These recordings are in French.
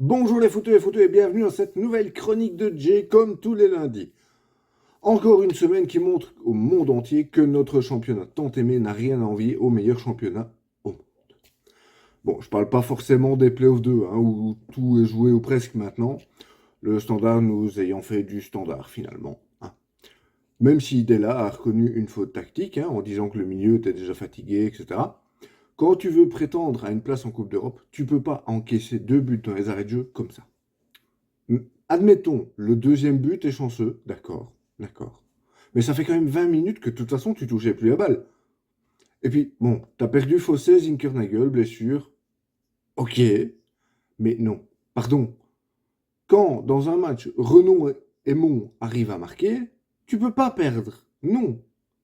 Bonjour les footeux et bienvenue dans cette nouvelle chronique de Jay comme tous les lundis. Encore une semaine qui montre au monde entier que notre championnat tant aimé n'a rien à envier au meilleur championnat au monde. Bon, je parle pas forcément des playoffs 2, où tout est joué ou presque maintenant, le standard nous ayant fait du standard finalement. Même si Della a reconnu une faute tactique, en disant que le milieu était déjà fatigué, etc. Quand tu veux prétendre à une place en Coupe d'Europe, tu peux pas encaisser 2 buts dans les arrêts de jeu comme ça. Admettons, le deuxième but est chanceux, d'accord, d'accord. Mais ça fait quand même 20 minutes que de toute façon tu touchais plus la balle. Et puis, bon, t'as perdu Fossé, Zinkernagel, blessure. Ok, mais non. Pardon. Quand, dans un match, Renaud et Mon arrivent à marquer, tu peux pas perdre. Non.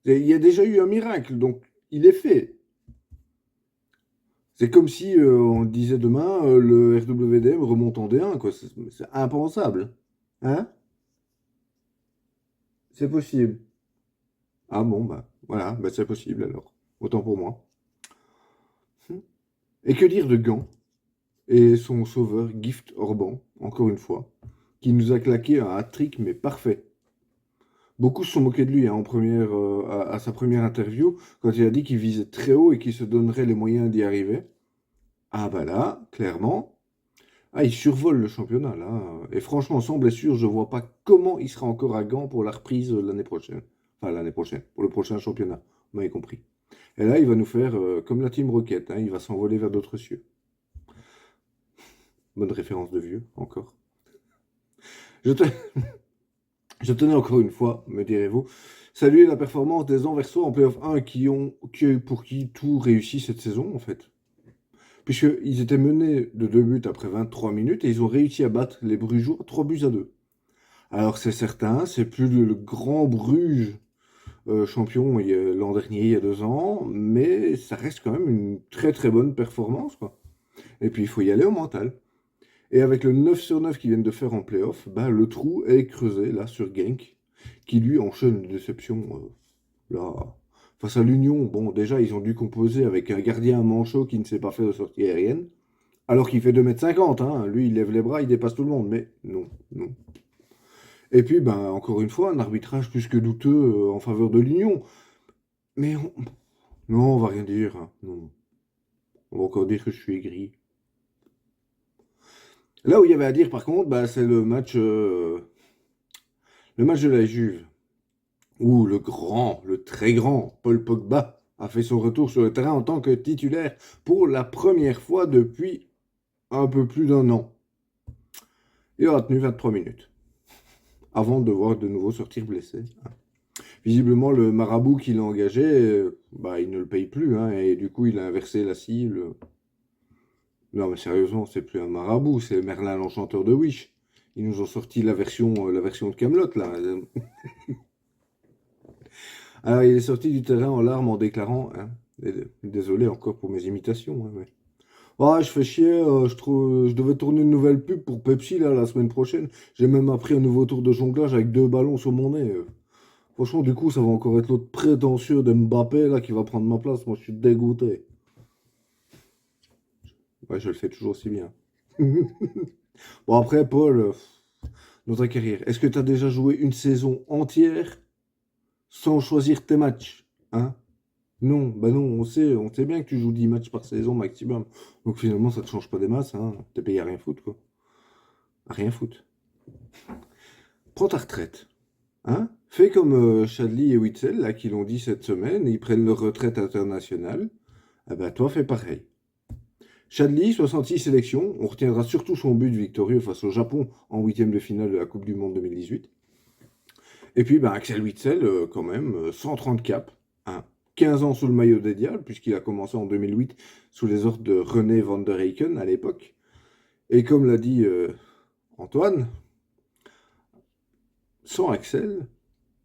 Il y a déjà eu un miracle, donc il est fait. C'est comme si on disait demain, le RWDM remonte en D1, quoi. C'est impensable. Hein? C'est possible. Ah bon, bah voilà, bah c'est possible alors. Autant pour moi. Et que dire de Gant et son sauveur Gift Orban, encore une fois, qui nous a claqué un hat-trick mais parfait. Beaucoup se sont moqués de lui à sa première interview quand il a dit qu'il visait très haut et qu'il se donnerait les moyens d'y arriver. Ah bah là, clairement, il survole le championnat là. Et franchement, sans blessure, je vois pas comment il sera encore à Gand pour la reprise l'année prochaine. Enfin l'année prochaine, pour le prochain championnat. Vous m'avez compris. Et là, il va nous faire comme la Team Rocket, il va s'envoler vers d'autres cieux. Bonne référence de vieux, encore. Je, te- Je tenais encore une fois, me direz-vous, saluer la performance des Anversois en Playoff 1 pour qui tout réussit cette saison, en fait. Puisqu'ils étaient menés de 2 buts après 23 minutes et ils ont réussi à battre les Brugeois 3 buts à 2. Alors c'est certain, c'est plus le grand Bruges champion l'an dernier, il y a 2 ans, mais ça reste quand même une très très bonne performance, quoi. Et puis il faut y aller au mental. Et avec le 9 sur 9 qu'ils viennent de faire en playoff, bah, le trou est creusé là sur Genk, qui lui enchaîne une déception là. Face à l'Union, bon, déjà ils ont dû composer avec un gardien manchot qui ne sait pas faire de sortie aérienne, alors qu'il fait 2,50 m. Lui, il lève les bras, il dépasse tout le monde, mais non, non. Et puis, ben, encore une fois, un arbitrage plus que douteux en faveur de l'Union. Mais non, on va rien dire. Non. On va encore dire que je suis aigri. Là où il y avait à dire, par contre, bah, c'est le match de la Juve, où le très grand Paul Pogba a fait son retour sur le terrain en tant que titulaire pour la première fois depuis un peu plus d'un an. Il a tenu 23 minutes, avant de devoir de nouveau sortir blessé. Visiblement, le marabout qu'il a engagé, bah, il ne le paye plus, et du coup, il a inversé la cible. Non, mais sérieusement, c'est plus un marabout, c'est Merlin l'enchanteur de Wish. Ils nous ont sorti la version de Camelot là. Alors, il est sorti du terrain en larmes en déclarant, désolé encore pour mes imitations, mais je fais chier, je devais tourner une nouvelle pub pour Pepsi là la semaine prochaine. J'ai même appris un nouveau tour de jonglage avec 2 ballons sur mon nez. Franchement, du coup, ça va encore être l'autre prétentieux de Mbappé là qui va prendre ma place. Moi, je suis dégoûté. Ouais, je le fais toujours aussi bien. Bon, après, Paul, dans ta carrière, est-ce que tu as déjà joué une saison entière sans choisir tes matchs? Hein? Non, bah non, on sait bien que tu joues 10 matchs par saison maximum. Donc finalement, ça te change pas des masses, hein. T'es payé à rien foutre, quoi. À rien foutre. Prends ta retraite, hein. Fais comme Chadli et Witzel, là, qui l'ont dit cette semaine, ils prennent leur retraite internationale. Ah bah toi, fais pareil. Chadli, 66 sélections, on retiendra surtout son but victorieux face au Japon en huitième de finale de la Coupe du Monde 2018. Et puis, bah, Axel Witzel, quand même, 130 caps, hein. 15 ans sous le maillot des Diables, puisqu'il a commencé en 2008 sous les ordres de René van der Eycken à l'époque. Et comme l'a dit Antoine, sans Axel,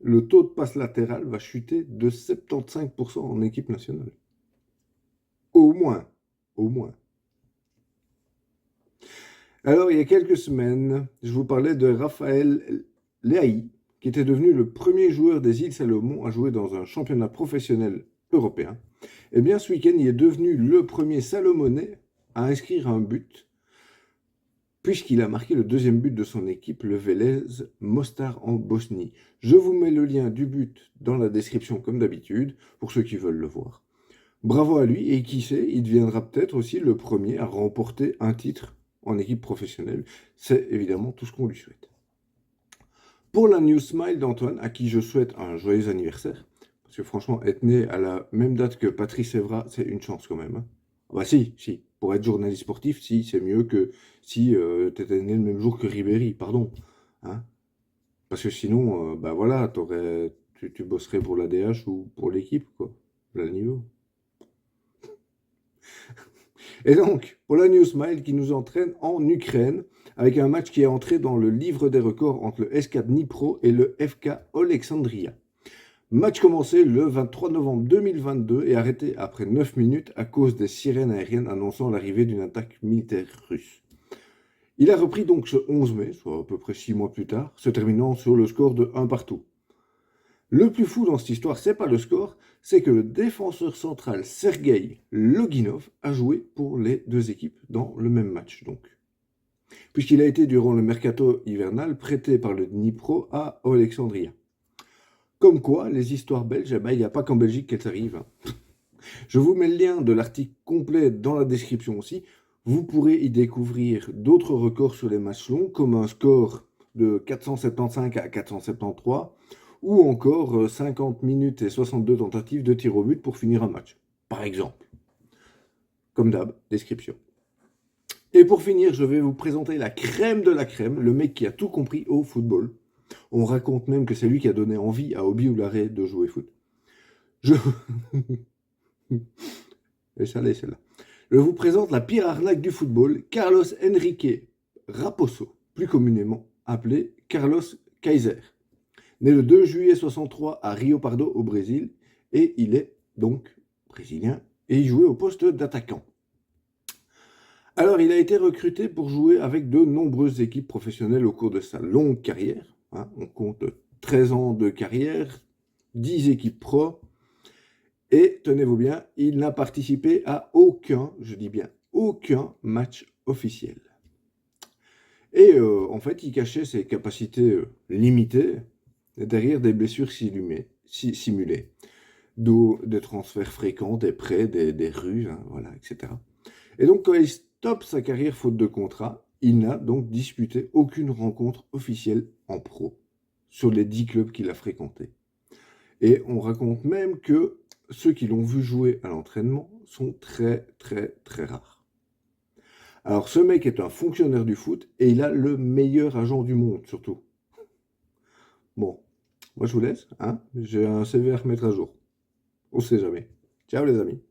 le taux de passe latérale va chuter de 75% en équipe nationale. Au moins. Au moins. Alors, il y a quelques semaines, je vous parlais de Raphaël Leahy, qui était devenu le premier joueur des îles Salomon à jouer dans un championnat professionnel européen. Eh bien, ce week-end, il est devenu le premier Salomonais à inscrire un but puisqu'il a marqué le deuxième but de son équipe, le Vélez Mostar en Bosnie. Je vous mets le lien du but dans la description comme d'habitude, pour ceux qui veulent le voir. Bravo à lui, et qui sait, il deviendra peut-être aussi le premier à remporter un titre en équipe professionnelle. C'est évidemment tout ce qu'on lui souhaite. Pour la news smile d'Antoine, à qui je souhaite un joyeux anniversaire, parce que franchement, être né à la même date que Patrice Evra, c'est une chance quand même. Hein. Bah si. Pour être journaliste sportif, si, c'est mieux que si tu étais né le même jour que Ribéry, pardon. Hein. Parce que sinon, bah voilà, tu bosserais pour la DH ou pour l'équipe, quoi. Là, le niveau. Et donc, pour la news smile qui nous entraîne en Ukraine, avec un match qui est entré dans le livre des records entre le SK Dnipro et le FK Alexandria. Match commencé le 23 novembre 2022 et arrêté après 9 minutes à cause des sirènes aériennes annonçant l'arrivée d'une attaque militaire russe. Il a repris donc ce 11 mai, soit à peu près 6 mois plus tard, se terminant sur le score de 1 partout. Le plus fou dans cette histoire, c'est pas le score, c'est que le défenseur central Sergei Loginov a joué pour les deux équipes dans le même match, donc. Puisqu'il a été durant le mercato hivernal prêté par le Dnipro à Alexandria. Comme quoi, les histoires belges, il n'y a pas qu'en Belgique qu'elles arrivent. Hein. Je vous mets le lien de l'article complet dans la description aussi. Vous pourrez y découvrir d'autres records sur les matchs longs, comme un score de 475 à 473, ou encore 50 minutes et 62 tentatives de tir au but pour finir un match, par exemple. Comme d'hab, description. Et pour finir, je vais vous présenter la crème de la crème, le mec qui a tout compris au football. On raconte même que c'est lui qui a donné envie à Obi Oulare de jouer foot. Et ça l'est, celle-là. Je vous présente la pire arnaque du football, Carlos Henrique Raposo, plus communément appelé Carlos Kaiser. Né le 2 juillet 63 à Rio Pardo au Brésil, et il est donc brésilien, et il jouait au poste d'attaquant. Alors, il a été recruté pour jouer avec de nombreuses équipes professionnelles au cours de sa longue carrière. Hein, on compte 13 ans de carrière, 10 équipes pro, et tenez-vous bien, il n'a participé à aucun, je dis bien aucun match officiel. Et en fait, il cachait ses capacités limitées derrière des blessures simulées, d'où des transferts fréquents, des prêts, des ruses, hein, voilà, etc. Et donc, quand il stoppe sa carrière faute de contrat, il n'a donc disputé aucune rencontre officielle en pro sur les 10 clubs qu'il a fréquentés. Et on raconte même que ceux qui l'ont vu jouer à l'entraînement sont très, très, très rares. Alors, ce mec est un fonctionnaire du foot et il a le meilleur agent du monde, surtout. Bon, moi je vous laisse, hein, j'ai un CV à remettre à jour. On sait jamais. Ciao les amis.